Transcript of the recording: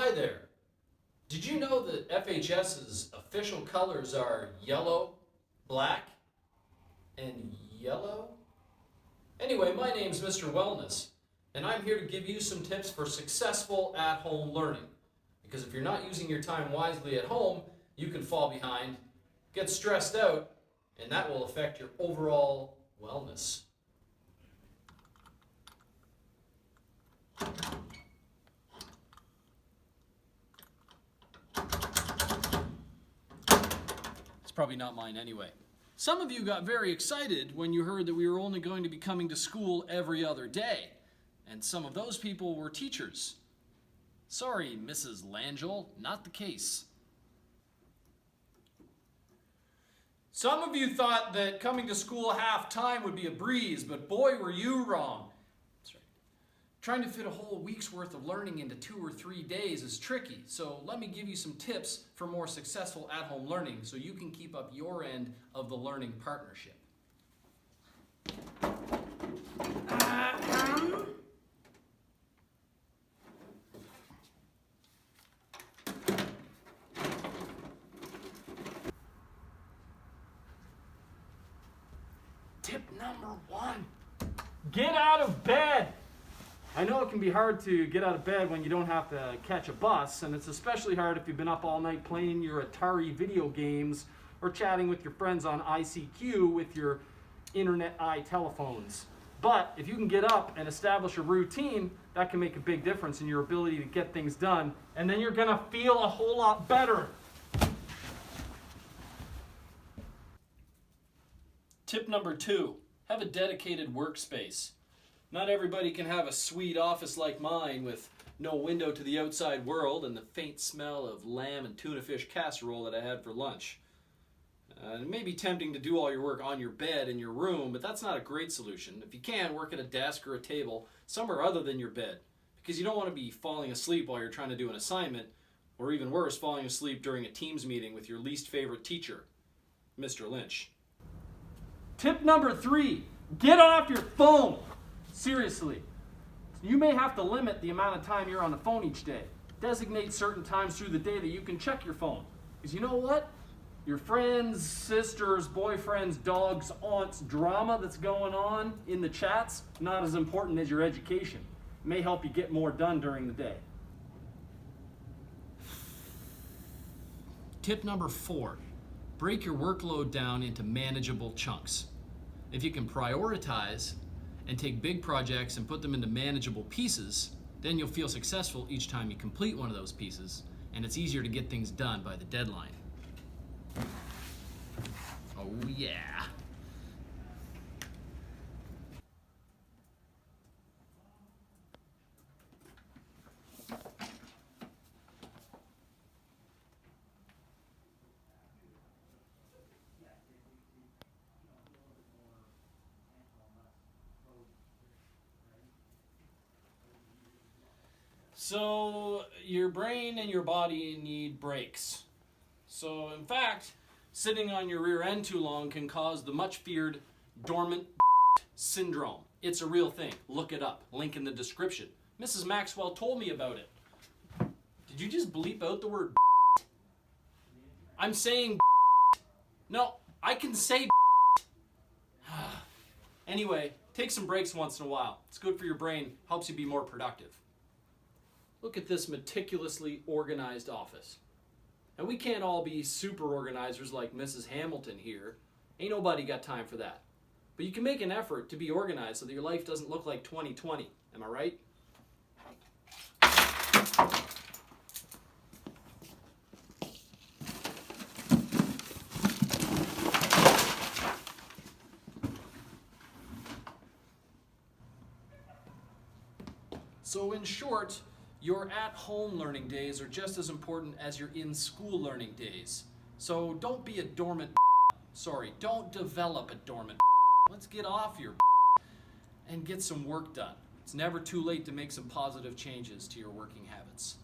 Hi there. Did you know that FHS's official colors are yellow, black, and yellow? Anyway, my name's Mr. Wellness, and I'm here to give you some tips for successful at-home learning. Because if you're not using your time wisely at home, you can fall behind, get stressed out, and that will affect your overall wellness. It's probably not mine anyway. Some of you got very excited when you heard that we were only going to be coming to school every other day. And some of those people were teachers. Sorry, Mrs. Langell, not the case. Some of you thought that coming to school half-time would be a breeze, but boy, were you wrong. That's right. Trying to fit a whole week's worth of learning into 2 or 3 days is tricky, so let me give you some tips for more successful at-home learning so you can keep up your end of the learning partnership. Tip number 1, get out of bed. I know it can be hard to get out of bed when you don't have to catch a bus, and it's especially hard if you've been up all night playing your Atari video games or chatting with your friends on ICQ with your internet eye telephones. But if you can get up and establish a routine, that can make a big difference in your ability to get things done, and then you're gonna feel a whole lot better. Tip number 2, have a dedicated workspace. Not everybody can have a sweet office like mine with no window to the outside world and the faint smell of lamb and tuna fish casserole that I had for lunch. It may be tempting to do all your work on your bed in your room, but that's not a great solution. If you can, work at a desk or a table somewhere other than your bed, because you don't want to be falling asleep while you're trying to do an assignment, or even worse, falling asleep during a Teams meeting with your least favorite teacher, Mr. Lynch. Tip number 3, get off your phone. Seriously, you may have to limit the amount of time you're on the phone each day. Designate certain times through the day that you can check your phone. Because you know what? Your friends, sisters, boyfriends, dogs, aunts, drama that's going on in the chats, not as important as your education. It may help you get more done during the day. Tip number 4, break your workload down into manageable chunks. If you can prioritize and take big projects and put them into manageable pieces, then you'll feel successful each time you complete one of those pieces, and it's easier to get things done by the deadline. Oh yeah. So your brain and your body need breaks. So in fact, sitting on your rear end too long can cause the much feared dormant syndrome. It's a real thing. Look it up. Link in the description. Mrs. Maxwell told me about it. Did you just bleep out the word? I'm saying. No, I can say. Anyway, take some breaks once in a while. It's good for your brain, helps you be more productive. Look at this meticulously organized office. And we can't all be super organizers like Mrs. Hamilton here. Ain't nobody got time for that. But you can make an effort to be organized so that your life doesn't look like 2020. Am I right? So in short, your at-home learning days are just as important as your in-school learning days. So don't be a dormant don't develop a dormant Let's get off your and get some work done. It's never too late to make some positive changes to your working habits.